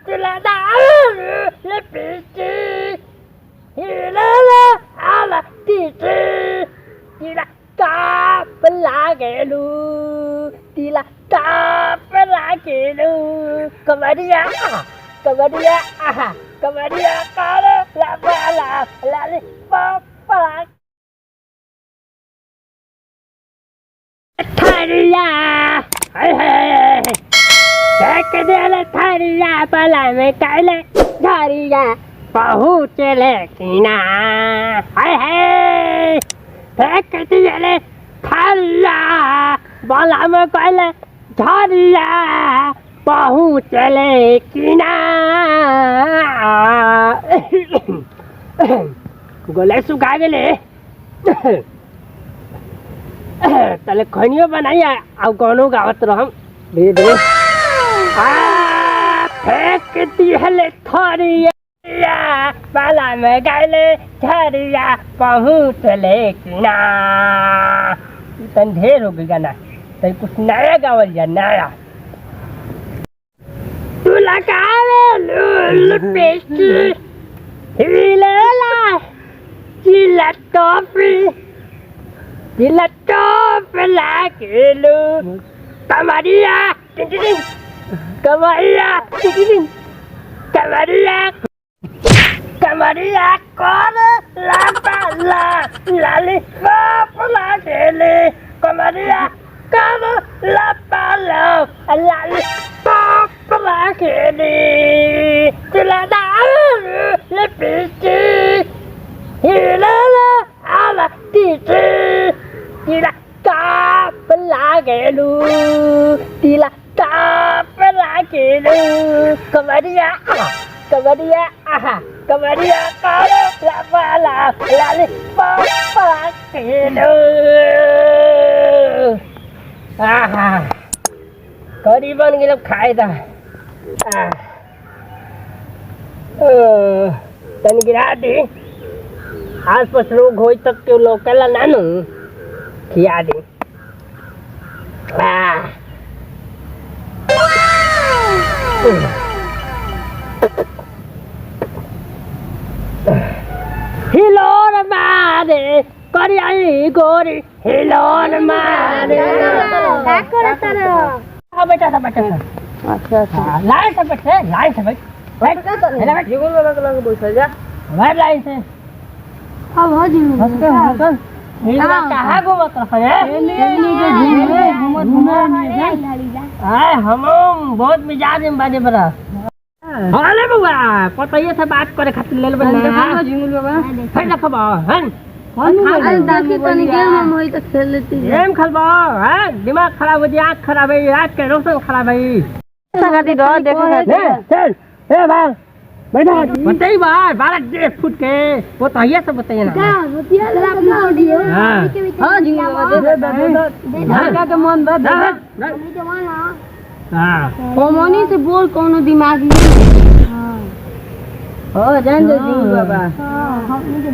तुला दारू लपीची हिरला आला तिची तिला ताप लागेलू तिला ताप लागेलू कमरिया कमरिया कमरिया काल लाला लाली पापा थरिया फेंक दिया थरिया पला में काले थरिया पहुँच लेकिन फेंक दिया थरिया पला में काले थरिया पहुँच लेकिन गोले सुखा गए तले खनियो बनाइया अब गानों गावत रहम धीरे धीरे फेंक दिहले थरिया पाला में गले थरिया पहुँच लेकिन तन ढेर हो गई गाना तन कुछ नया गावल जा नया तू लगावे लूल पेची हिलेला चिला टॉफी चिला टॉफी लागेलू कमरिया कमरिया कमरिया कमरिया कौन लापाला लाली पाप लागेले कमरिया कौन लापाला लाली पाप लागेले तुला दारू लपीची हिरला आला तिची तिला ताप लागेलू तिला ताप लागेलू कमरिया कमरिया कमरिया कालो लापाला लाली पाप लागेलू करी बन गेलो खाए था तन गिरा दी आस पास लोग हो तक के लोग कला नानू खिया दी हिलोर मारे करियाई गोरी हिलोर मारे बेटा था बेटा अच्छा अच्छा लाइन से बैठ बैठ जीवन वाला के लगे बैठ जा बैठ लाइन से अब हो जी हंसते हिला कहां घूमत रहे ले हाय हम बहुत मिजाज में बाजे बरा हाले बुआ पतइए से बात करे खातिर ले बना झिंगुल बाबा फिर देखबा हन हम दाखी तनी गेम हम होई त खेल लेती गेम खेलबा हैं दिमाग खराब हो जाए आंख खराब है रात के रोशन खराब है सगाती डर देखो चल ए भाई बैठा बताई बार 12 फुट के वो तो ये सब बताइए ना क्या बतिया अपना ऑडियो हां जी धक्का के मन बद नहीं के मन हां कोमोनी से बोल कोनो दिमागी हां हो जान दो जी बाबा हां हम नहीं के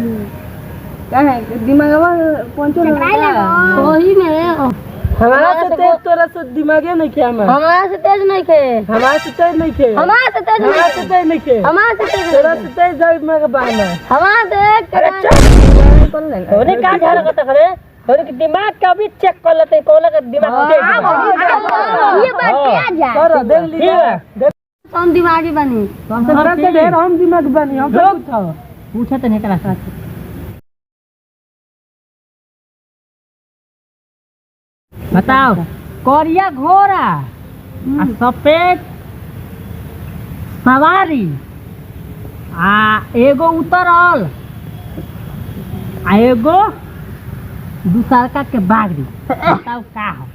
क्या है दिमागवा पहुंचो ना वही में हमारा से तेज तोरा से दिमागे नहीं खे हमारा से तेज नहीं खे हमारा से तेज नहीं खे हमारा से तेज नहीं खे हमारा से तेज तोरा से तेज जाई में बान हमारा देख होने का झाड़ करता करे होने के दिमाग का भी चेक कर लेते कोला का दिमाग ये बात क्या जा कर देख लीजिए हम दिमागी बनी हमरा से ढेर हम दिमाग बनी हम लोग था पूछे तो नहीं करा सकते बताओ कोरिया घोड़ा सफेद सवारी एगो उतरल एगो दूसरका के बागरी बताओ का हो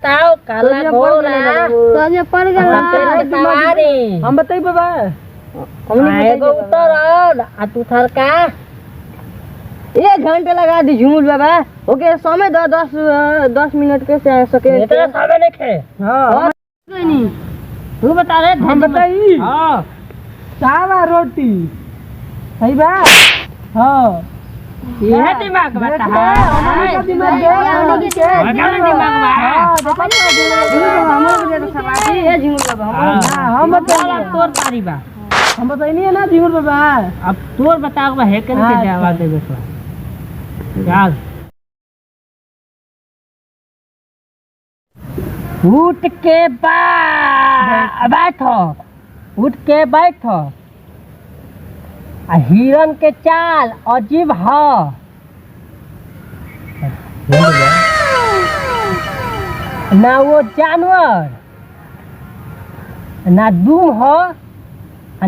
बताओ काला घोड़ा सोने पड़ गया सवारी हम बताई बाबा एगो उतरल दूसरका 1 घंटे लगा दी झूल बाबा ओके समय 10 मिनट के से सके इतना समय नहीं खे हां नहीं तू बता रे हम बताई हां चावल रोटी सही बा हां ये दिमाग बता है दिमाग हम तोर पारी बा हम बताइए ना झिंगुर बाबा अब तोर बताओ बा है कन के जवाब देबे तो चल उठ के बैठो उठ के बैठो हिरन के चाल अजीब ह ना वो जानवर ना दुम हो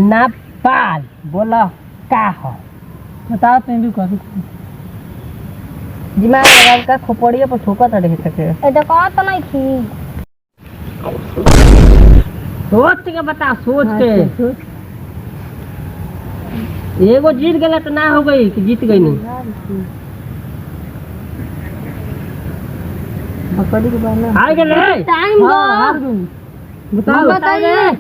ना पाल बोला का हो बताओ तुम भी कर दिमाग लगा का खोपड़िया पर ठोका था देख सके ए तो कहा तो नहीं थी सोच के बता सोच के एगो जीत गया तो ना हो गई कि जीत गई नहीं हार गए टाइम दो बताओ बताइए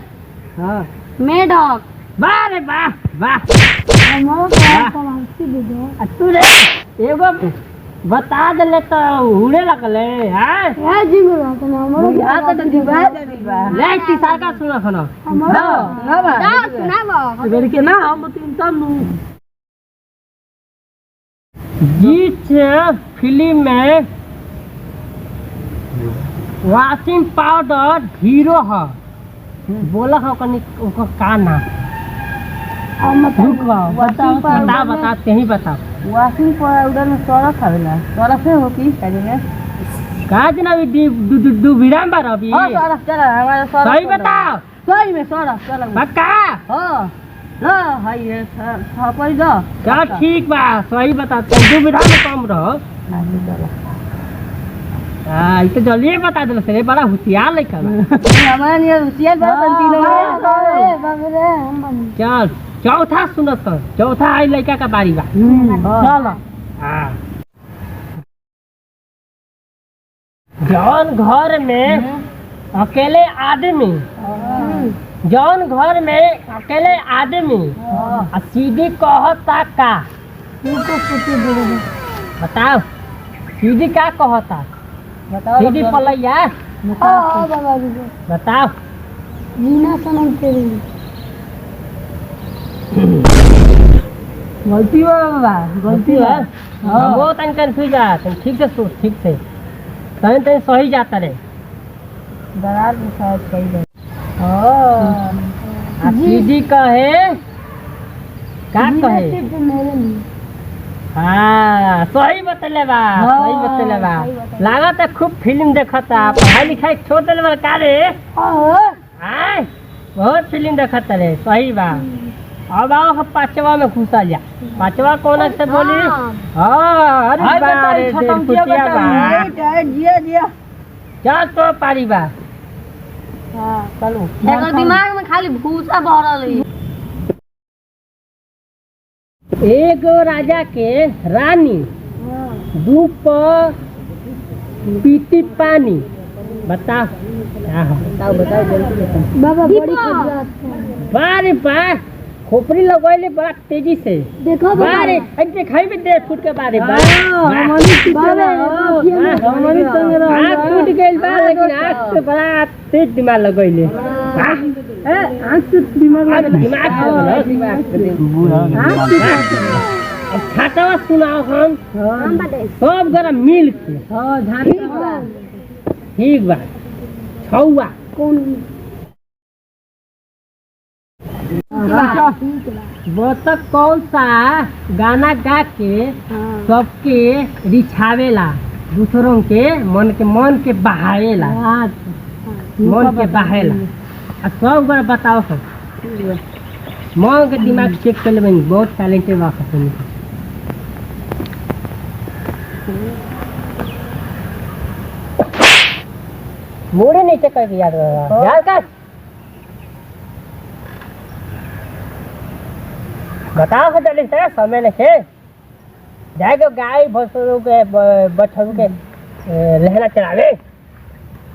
हाँ मेढक वाह रे वाह वाह तू रे एगो बता दे तो उड़े लगले हैं ये जिंगुर का नाम यहाँ तो दिबा ले ती सरकार सुना खना ना बा दा सुनाबो इधर के ना हम तीन तनु जीत फिल्म में वॉशिंग पाउडर हीरो है बोला हो कनी उनका का नाम बता बता ही बता वॉशिंग पाउडर में सरफ आवेला सरफ है हो की करेंगे का जना दू विराम बार अभी हां सरफ चला हमारा सरफ सही बताओ सही में सरफ चला पक्का हां ना है ये पर जा का ठीक बा सही बता दू विराम में कम रहो हां इतो जल्दी बता दे से बड़ा होशियार लइका हमारा ये होशियार बात तीनों बाबू रे हम बन चल चौथा सुनत चौथा आई लड़का का बारी बा चलो हाँ जौन घर में अकेले आदमी जौन घर में अकेले आदमी सीधी कहता का बताओ सीधी का कहता सीधी पलैया हां बाबा जी बताओ मीना सनम तेरी गलती हो बाबा गलती है वो तन कंफ्यूज आ तुम ठीक से सोच ठीक से तन तन सही जाता रे दरार में शायद सही है सीधी कहे का कहे हाँ सही बतले बा सही बतले बा लागत है खूब फिल्म देखता पढ़ाई लिखाई छोड़ देले बा का रे हां बहुत फिल्म देखता रे सही बा अब आओ हम पांचवा में घुसा जा पांचवा कौन से बोली हाँ अरे बारे कुटिया बा जिया चल तो पारी बा हां चलो एकर दिमाग में खाली भूसा भरल है एक राजा के रानी धूप पीती पानी बता बताओ बताओ जल्दी बाबा बड़ी खतरा बारे बा खोपड़ी लगैले बड़ा तेजी से देखो बारे ऐसे खाई में 1.5 फुट के बारे बा हमारी बाबा हमारी संग आँख टूट गइल बा लेकिन आँख से बड़ा तेज दिमाग लगैले आँख से दिमाग छाटवा सुनाओ हम सब गरम मिल के ठीक बा छौआ बतख कौन सा गाना गा के सबके रिछावेला दूसरों के मन के बहावेला मन के बहावेला सब बार बताओ सब मन के दिमाग चेक कर लेबे बहुत टैलेंटेड बा सब मोड़े नहीं चेक करके याद रहा याद कर बताओ तो जल्दी से समय नहीं जाएगा गाय भैंसों के बछड़ों के लहरा चलावे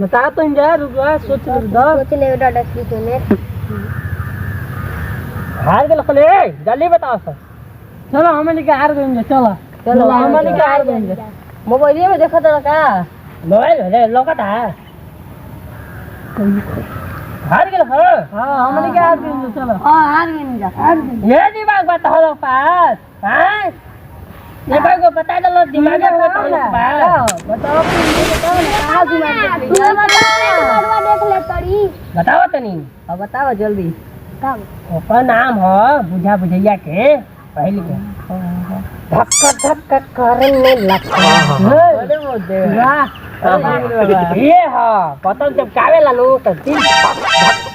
बता तो यार रुक सोच ले डाटा शीट में हार गए जल्दी बताओ सर चलो हमें लेके हार गए चलो चलो हमने क्या हार गए मोबाइल में देखा था का मोबाइल रे लोकत है हार गेल हां हां हमने क्या हार गए चलो हार गए जा हार गए ये दिमाग बता हो पास हां ये भाई को बता दो दिमाग में तो पास बताओ बताओ ना कहां दिमाग तू बता देख ले तड़ी बताओ तनी अब बताओ जल्दी ओकर नाम हो बुझा बुझैया के पहले के धक्का धक्का करने लगता अरे वो दे वाह ये हां पतंग जब कावेला नु तो दिल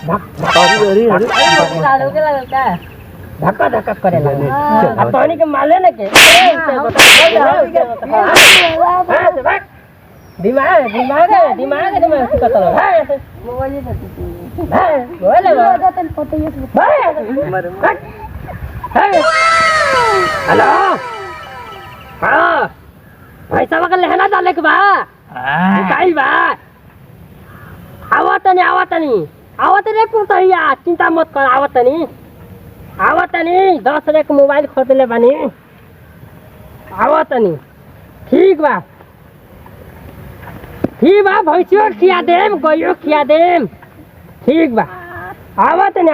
धक धक लाडो के लगा क्या धक्का धक्का करेला अब तोनी के माले न के दिमाग दिमाग दिमाग दिमाग कतल है मोबाइल से बोले तन पतैया हेलो हाँ पैसा वगैरह लेना डाले के बा निकाल बा आवतनी आवतनी पुतैया चिंता मत कर आवतनी 10 रेक मोबाइल खरीद ले बानी आवतनी ठीक बा भैंसियो खिया देम गइयो खिया देम ठीक बा आवतनी